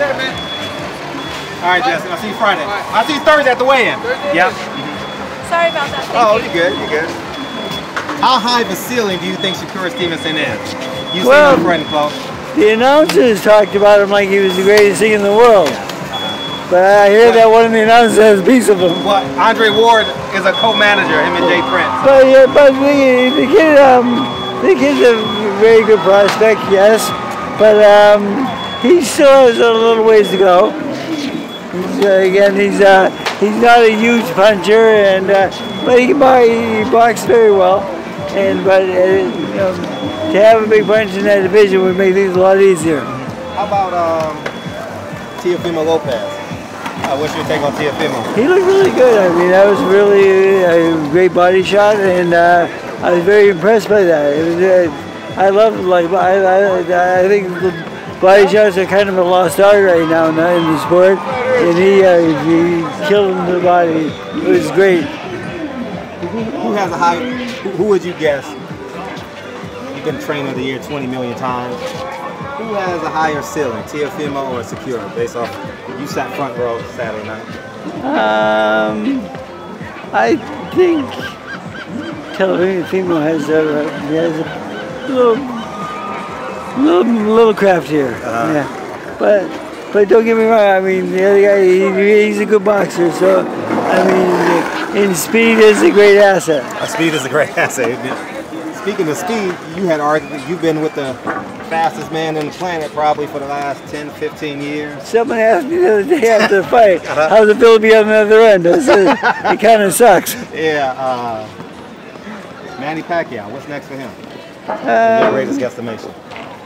Later, man. All right, Jesse. I'll see you Friday. I'll see you Thursday at the weigh-in. Yep. Sorry about that. You're good. You're good. How high of a ceiling do you think Shakur Stevenson is? You Well, see him friend close. The announcers talked about him like he was the greatest thing in the world. But I hear that one of the announcers has a piece of him. What? Andre Ward is a co-manager, him and Jay Prince. But yeah, but the kid's a very good prospect, yes. But he still has a little ways to go. He's not a huge puncher, and but he boxes very well. But to have a big punch in that division would make things a lot easier. How about Teofimo Lopez? What's your take on Teofimo? He looked really good. I mean, that was really a great body shot, and I was very impressed by that. It was, I love I think the body shots are kind of a lost art right now in the sport, and he killed him to the body. It was great. Who has a high? Who would you guess? You've been trainer of the year 20 million times. Who has a higher ceiling, Teofimo or Secure, based off you sat front row Saturday night? I think Teofimo has a little craft here. Yeah, but don't get me wrong. I mean, the other guy, he's a good boxer. So I mean, in speed is a great asset. Speed is a great asset. Speaking of speed, you've been with the fastest man on the planet probably for the last 10, 15 years. Someone asked me the other day after the fight, how's it feel to be on the other end? I said, it kind of sucks. Yeah. Manny Pacquiao, what's next for him? Your greatest guesstimation.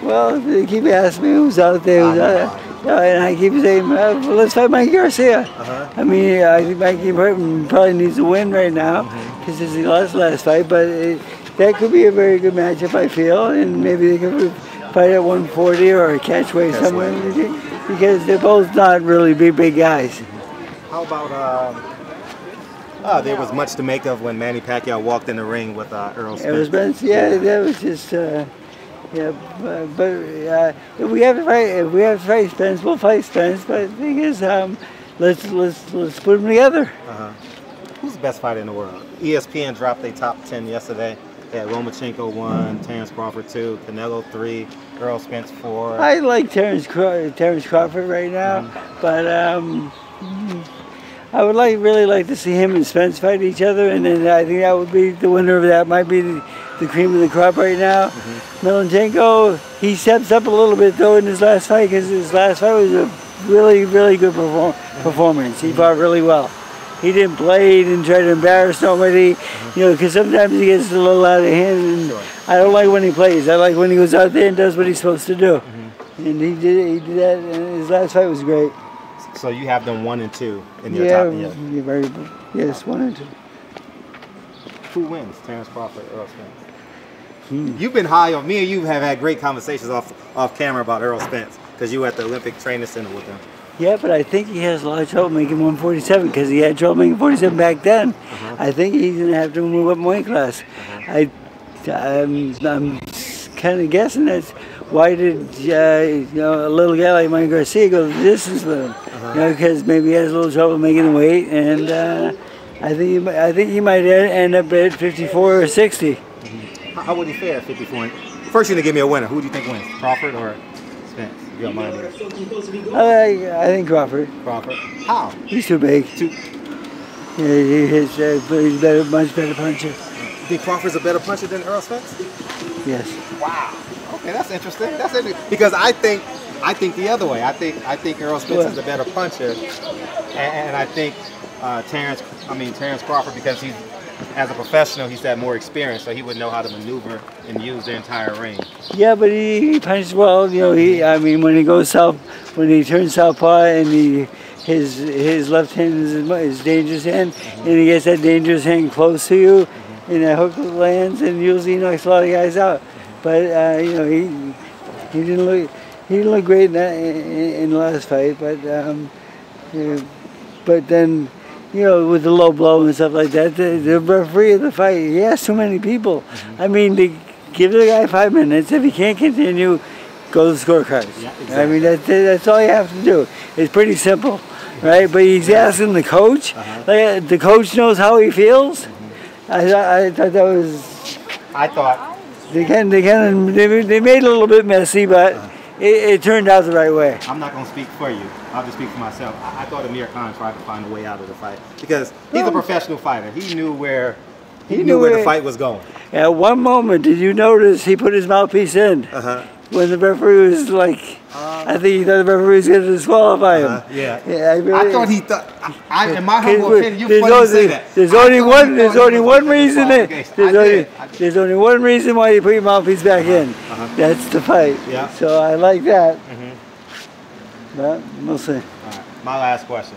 Well, they keep asking me who's out there, and I keep saying, well, let's fight Mikey Garcia. I mean, I think Mikey probably needs a win right now because he lost the last fight, but that could be a very good matchup, I feel, and maybe they could fight at 140 or a catchweight somewhere, because they're both not really big guys. How about, there was much to make of when Manny Pacquiao walked in the ring with Earl Spence. Earl Spence, yeah, that was just, if we have to fight Spence, we'll fight Spence, but the thing is, let's put them together. Who's the best fighter in the world? ESPN dropped their top 10 yesterday. They had Lomachenko 1, Terence Crawford 2, Canelo 3, Earl Spence 4. I like Terence Crawford right now, but I would really like to see him and Spence fight each other, and then I think that would be the winner of that. Might be the cream of the crop right now. Lomachenko, he steps up a little bit though in his last fight, because his last fight was a really good performance. He fought really well. He didn't play, he didn't try to embarrass nobody, because sometimes he gets a little out of hand, and I don't like when he plays. I like when he goes out there and does what he's supposed to do. And he did that, and his last fight was great. So you have them 1 and 2 in your top 10? Yes, 1 and 2. Who wins, Terence Crawford or Earl Spence? You've been high on, me and you have had great conversations off camera about Earl Spence, because you were at the Olympic Training Center with him. Yeah, but I think he has a lot of trouble making 147 because he had trouble making 47 back then. I think he's going to have to move up weight class. I'm kind of guessing that's why did a little guy like Mike Garcia go the distance with him? Because maybe he has a little trouble making the weight, and I think he might end up at 54 or 60. How would he fare at 54? First, you're going to give me a winner. Who do you think wins, Crawford or Spence? You don't mind it. I think Crawford. Crawford. How? He's too big. He's a much better puncher. You think Crawford's a better puncher than Earl Spence? Yes. Wow. Okay, that's interesting. That's interesting because I think the other way. I think Earl Spence is a better puncher, and I think Terence Crawford, because he's, as a professional, he's had more experience, so he would know how to maneuver and use the entire range. Yeah, but he punches well. When he goes when he turns southpaw, and his left hand is his dangerous hand, and he gets that dangerous hand close to you, and that hook lands, and usually he knocks a lot of guys out. But he didn't look great in the last fight, but then. With the low blow and stuff like that, the referee of the fight, he asked too many people. I mean, to give the guy 5 minutes. If he can't continue, go to the scorecards. Yeah, exactly. I mean, that's all you have to do. It's pretty simple, right? But he's asking the coach. Like, the coach knows how he feels. I thought that was. I thought They made it a little bit messy, but it turned out the right way. I'm not going to speak for you. I'll just speak for myself. I thought Amir Khan tried to find a way out of the fight because he's a professional fighter. He knew where the fight was going. At one moment, did you notice he put his mouthpiece in when the referee was like, I think he thought the referee was going to disqualify him. Yeah. I thought he thought. In my humble opinion, you're funny to say that. There's only one reason. There's only one reason why you put your mouthpiece back in. That's the fight. Yeah. So I like that. But we'll see. All right. My last question.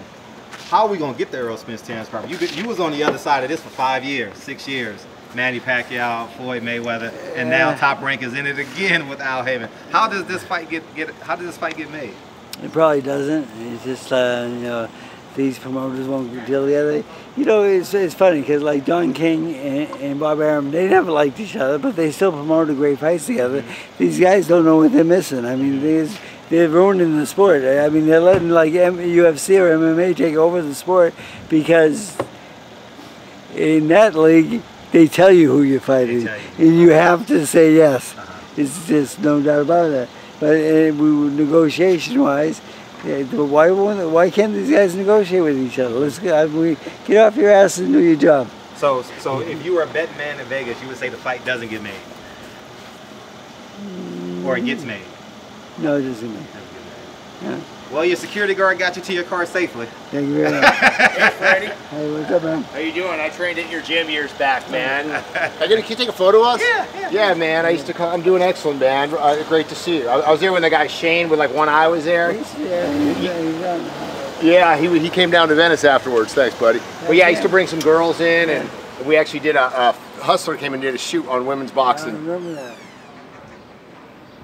How are we going to get the Errol Spence, Terrence Crawford? You was on the other side of this for 5 years, 6 years. Manny Pacquiao, Floyd Mayweather, and now Top Rank is in it again with Al Haven. How does this fight get made? It probably doesn't. It's just you know, these promoters won't deal together. You know, it's funny because like Don King and Bob Arum, they never liked each other, but they still promoted great fights together. These guys don't know what they're missing. I mean, they're ruining the sport. I mean, they're letting like UFC or MMA take over the sport because in that league, they tell you who you're fighting, and you have to say yes. It's just no doubt about that. But negotiation-wise, why can't these guys negotiate with each other? Let's get off your ass and do your job. So if you were a betting man in Vegas, you would say the fight doesn't get made, or it gets made. No, it doesn't get made. Yeah. Well, your security guard got you to your car safely. Thank you very much. Hey, Freddie. Hey, what's up, man? How you doing? I trained at your gym years back, man. Can you take a photo of us? Yeah. Yeah, man. I used to come. I'm doing excellent, man. Great to see you. I was there when the guy Shane with like one eye was there. Yeah, he came down to Venice afterwards. Thanks, buddy. Well, yeah, I used to bring some girls in, and we actually did a Hustler came and did a shoot on women's boxing. I remember that.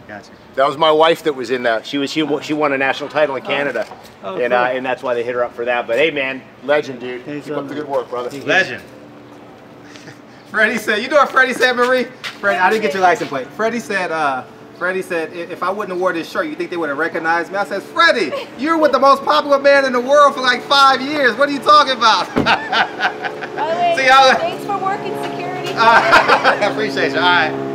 Gotcha. That was my wife that was in that. She won a national title in Canada, and that's why they hit her up for that. But hey, man, legend, dude. Keep up the good work, brother. Legend. Freddie said, you know what Freddie said, Marie? Freddie, I didn't get your license plate. Freddie said, if I wouldn't have wore this shirt, you think they would have recognized me? I said, Freddie, you're with the most popular man in the world for like 5 years. What are you talking about? By the way, See, thanks for working security. I appreciate you. All right.